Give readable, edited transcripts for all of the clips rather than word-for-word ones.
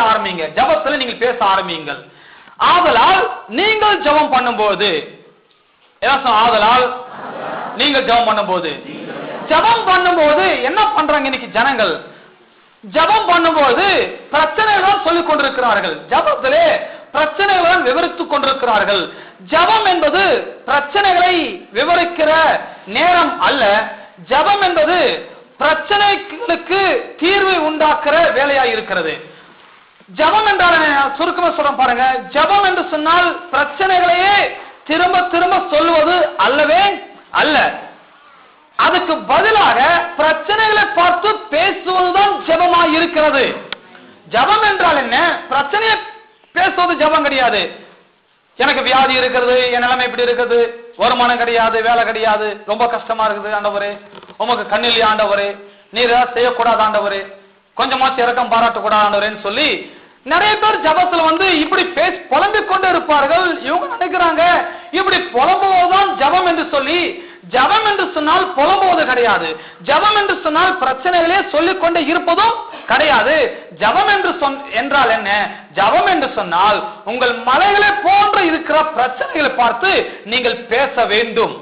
ஆரம்பிங்க, ஜபத்துல நீங்கள் பேச ஆரம்பியுங்கள். ஆதலால் நீங்கள் ஜபம் பண்ணும்போது, ஆதலால் நீங்கள் ஜபம் பண்ணும்போது என்ன பண்றாங்க இன்னைக்கு ஜனங்கள்? ஜபம் பண்ணும்போது பிரச்சனைகள் சொல்லிக் கொண்டிருக்கிறார்கள், ஜபத்திலே பிரச்சனைகளுடன் விவரித்துக் கொண்டிருக்கிறார்கள். ஜபம் என்பது பிரச்சனைகளை விவரிக்கிற நேரம் அல்ல. ஜபம் என்பது பிரச்சனைகளுக்கு தீர்வு உண்டாக்குற வேலையாய் இருக்கிறது. ஜபம் என்றால் சுருக்கமா சொல்றேன் பாருங்க. ஜபம் என்று சொன்னால் பிரச்சனைகளையே திரும்ப திரும்ப சொல்லுவது அல்லவே அல்ல. அதுக்கு பதிலாக பிரச்சனைகளை பார்த்து பேசுவதுதான் ஜபமாய் இருக்கிறது. ஜபம் என்றால் என்ன? பிரச்சனையை பேசுவது ஜபம் கிடையாது. எனக்கு வியாதி இருக்கிறது, என் நிலைமை இப்படி இருக்குது, வருமானம் கிடையாது, வேலை கிடையாது, ரொம்ப கஷ்டமா இருக்குது ஆண்டவரே, உமக்கு கண்ணில் ஆண்டவரே, நீர் ஏதாவது செய்யக்கூடாது ஆண்டவரே, கொஞ்சமாச்சு இறக்கம் பாராட்டக்கூடாது ஆண்டவரேன்னு சொல்லி நிறைய பேர் ஜபத்துல இப்படி புலம்பிக் கொண்டு இருப்பார்கள். இவங்க நினைக்கிறாங்க இப்படி புலம்புவதுதான் ஜபம் என்று சொல்லி. ஜபம் என்று சொன்னால் புலம்புவது கிடையாது. ஜபம் என்று சொன்னால் பிரச்சனைகளே சொல்லிக் கொண்டே இருப்பதும் கிடையாது. ஜபம் என்று என்றால் என்ன? ஜபம் என்று சொன்னால் உங்கள் மலைகளை போன்று இருக்கிற பிரச்சனைகளை பார்த்து நீங்கள் பேச வேண்டும்.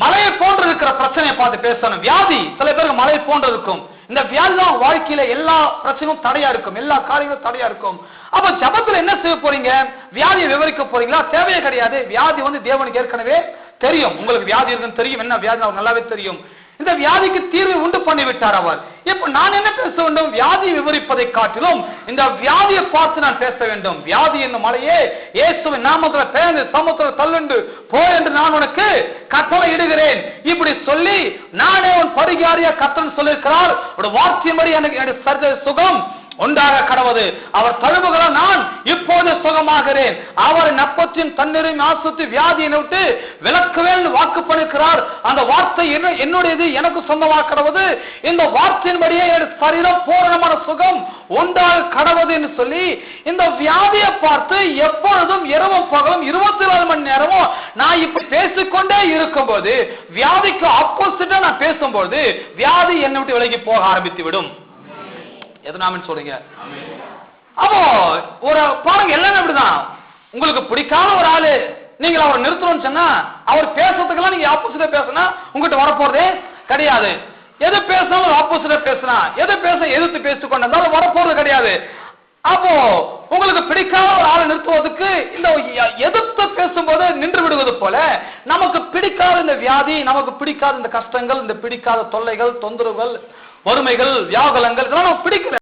மலையை போன்று இருக்கிற பிரச்சனையை பார்த்து பேசணும். வியாதி சில பேருக்கு மலை போன்று இருக்கும். இந்த வியாதி தான் வாழ்க்கையில எல்லா பிரச்சனையும் தடையா இருக்கும், எல்லா காரியங்களும் தடையா இருக்கும். அப்ப ஜபத்துல என்ன செய்ய போறீங்க? வியாதியை விவரிக்க போறீங்களா? தேவையே கிடையாது. வியாதி தேவனுக்கு ஏற்கனவே தெரியும். உங்களுக்கு வியாதி இருக்குன்னு தெரியும், என்ன வியாதி அவருக்கு நல்லாவே தெரியும். இந்த வியாதிக்கு தீர்வு உண்டு பண்ணிவிட்டார் அவர். இப்ப நான் என்ன பேச வேண்டும்? வியாதியை விவரிப்பதை காட்டிலும் இந்த வியாதியை பார்த்து நான் பேச வேண்டும். வியாதி என்னும் மலையே இயேசுவின் நாமத்தில் பேர்ந்து சமுத்திரம் தள்ளுண்டு போ என்று நான் உனக்கு கட்டளை இடுகிறேன். இப்படி சொல்லி நானே உன் பரிகாரிய கட்டளை சொல்லியிருக்கிறார். ஒரு வார்த்தையின்படி எனக்கு சுகம் உண்டாக கடவுது. அவர் தழுவுகிறார், நான் இப்போது சுகமாகிறேன். அவர் நப்பத்தின் தண்ணீரையும் ஆசுத்தி வியாதியை விட்டு விலக்குவேன் வாக்கு பண்ணிக்கிறார். அந்த வார்த்தை என்னுடையது, எனக்கு சொந்தமாக கடவுது. இந்த வார்த்தையின்படியே என் சரீரம் பூரணமான சுகம் உண்டாக கடவுது என்று சொல்லி இந்த வியாதியை பார்த்து எப்பொழுதும் இரவும் பகலும் 24 மணி நேரமும் நான் இப்படி பேசிக்கொண்டே இருக்கும் போது, வியாதிக்கு ஆப்போசிட்டா நான் பேசும்போது வியாதி என்னை விட்டு விலகி போக ஆரம்பித்து விடும். எதனாம சொல்றீங்க? அப்போ ஒரு பாருங்க, எல்லாமே அப்படிதான். உங்களுக்கு பிடிக்காத ஒரு ஆளு நீங்க அவர் நிறுத்தணும்னு சொன்னா அவர் பேசுறதுக்கெல்லாம் நீங்க ஆப்போசிட்டா பேசினா உங்ககிட்ட வரப்போறதே கிடையாது. எது பேசினாலும் ஆப்போசிட்டா பேசினா, எது பேச எதிர்த்து பேசிக்கொண்டு இருந்தாலும் வரப்போறது கிடையாது. அப்போ உங்களுக்கு பிடிக்காத ஒரு ஆளை நிறுத்துவதற்கு இந்த எதிர்த்து பேசும்போது நின்று விடுவது போல நமக்கு பிடிக்காத இந்த வியாதி, நமக்கு பிடிக்காத இந்த கஷ்டங்கள், இந்த பிடிக்காத தொல்லைகள், தொந்தரவுகள், வறுமைகள், வியாகுலங்கள் இதெல்லாம் பிடிக்கல.